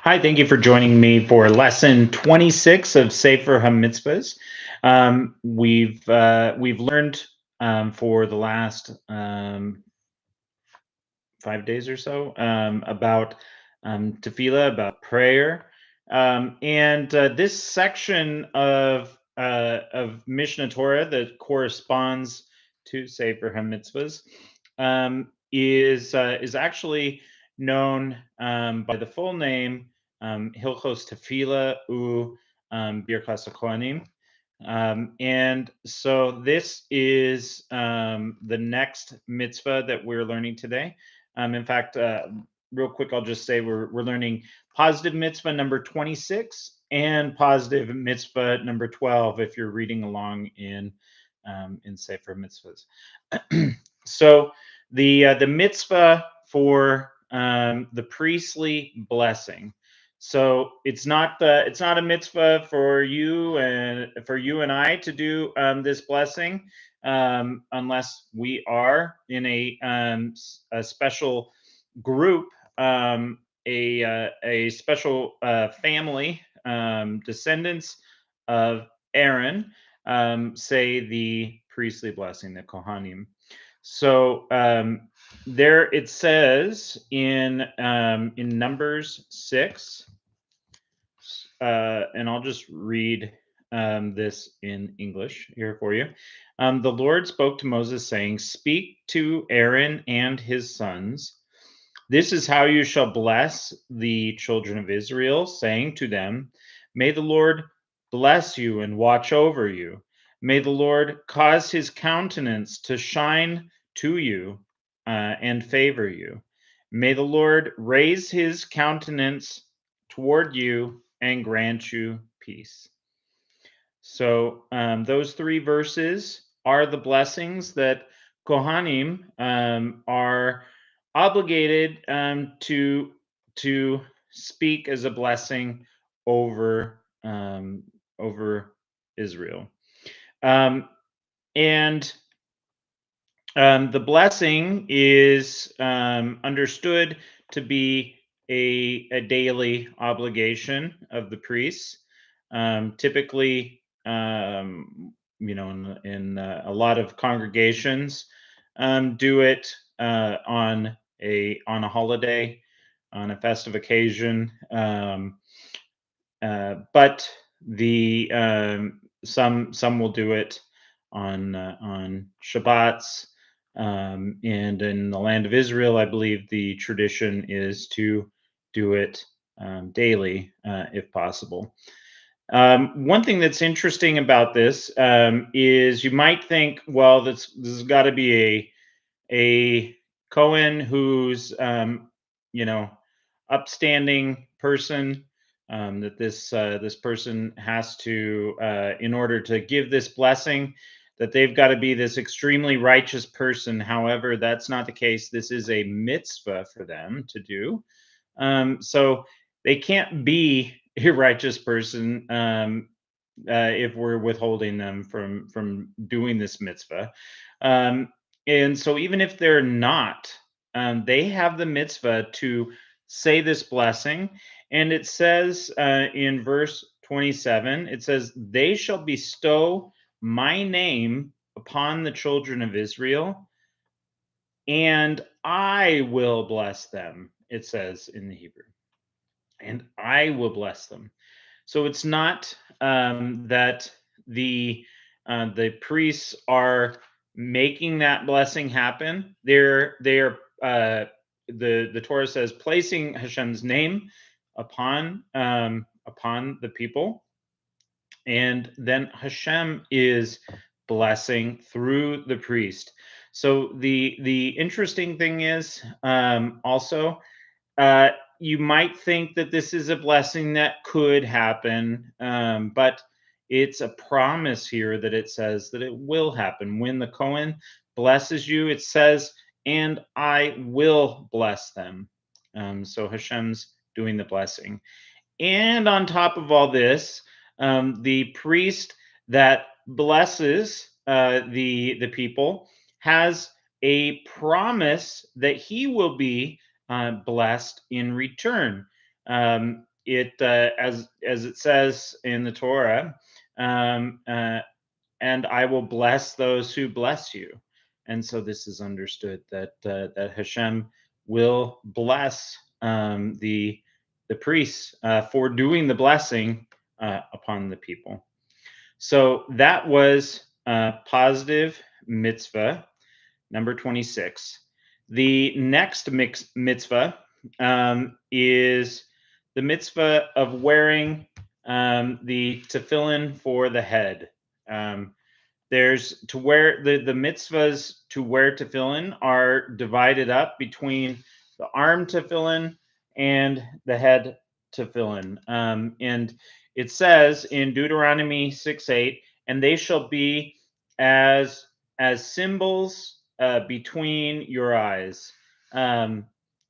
Hi, thank you for joining me for lesson 26 of Sefer HaMitzvos. We've learned for the last 5 days or so about tefillah, about prayer, and this section of Mishnah Torah that corresponds to Sefer HaMitzvos is actually known by the full name Hilchos Tefillah u Birkas HaKohanim. And so this is the next mitzvah that we're learning today. In fact, real quick, I'll just say we're learning positive mitzvah number 26 and positive mitzvah number 12 if you're reading along in Sefer Mitzvahs. So the mitzvah for the priestly blessing. So it's not a mitzvah for you and I to do this blessing unless we are in a special group, a special family, descendants of Aaron, say the priestly blessing, the Kohanim. So there it says in Numbers 6, and I'll just read this in English here for you. The Lord spoke to Moses, saying, "Speak to Aaron and his sons. This is how you shall bless the children of Israel, saying to them, May the Lord bless you and watch over you. May the Lord cause his countenance to shine to you and favor you. May the Lord raise his countenance toward you and grant you peace." So those three verses are the blessings that Kohanim are obligated to speak as a blessing over over Israel, and the blessing is understood to be a daily obligation of the priests. Typically, in a lot of congregations, do it on a holiday, on a festive occasion. But the some will do it on Shabbats, and in the land of Israel, I believe the tradition is to do it daily, if possible. One thing that's interesting about this is you might think, well, this has got to be a Cohen who's upstanding person, that this person has to, in order to give this blessing, that they've got to be this extremely righteous person. However, that's not the case. This is a mitzvah for them to do. So they can't be a righteous person if we're withholding them from doing this mitzvah. And so even if they're not, they have the mitzvah to say this blessing. And it says in verse 27, it says, "They shall bestow my name upon the children of Israel, and I will bless them," it says in the Hebrew. And I will bless them. So it's not that the priests are making that blessing happen. They're the Torah says placing Hashem's name upon the people, and then Hashem is blessing through the priest. So the interesting thing is also, you might think that this is a blessing that could happen, but it's a promise here that it says that it will happen. When the Cohen blesses you, it says, "And I will bless them." So Hashem's doing the blessing. And on top of all this, the priest that blesses the people has a promise that he will be blessed in return. as it says in the Torah, um, uh, and I will bless those who bless you. And so this is understood that Hashem will bless the priests for doing the blessing upon the people. So that was positive mitzvah number 26. The next mitzvah is the mitzvah of wearing the tefillin for the head. Um, there's to wear the mitzvahs to wear tefillin are divided up between the arm tefillin and the head tefillin. And it says in Deuteronomy 6:8, and they shall be as symbols between your eyes.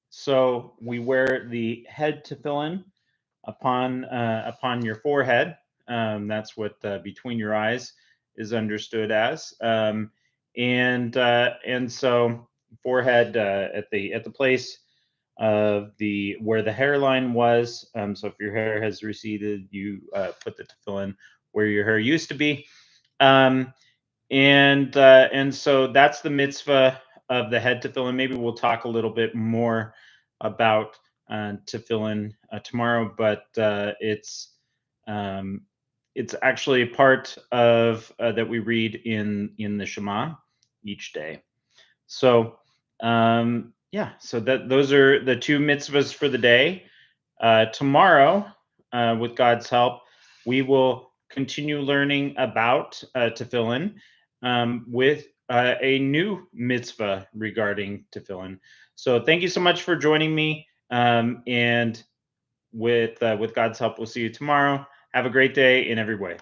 So we wear the head tefillin upon your forehead. That's what between your eyes is understood as, and so forehead at the place of the where the hairline was. So if your hair has receded, you put the tefillin where your hair used to be, um, and so that's the mitzvah of the head tefillin. Maybe we'll talk a little bit more about tefillin tomorrow, but um, it's actually a part of that we read in the Shema each day. So yeah, so that those are the two mitzvahs for the day. Tomorrow, with God's help, we will continue learning about tefillin with a new mitzvah regarding tefillin. So thank you so much for joining me. And with God's help, we'll see you tomorrow. Have a great day in every way.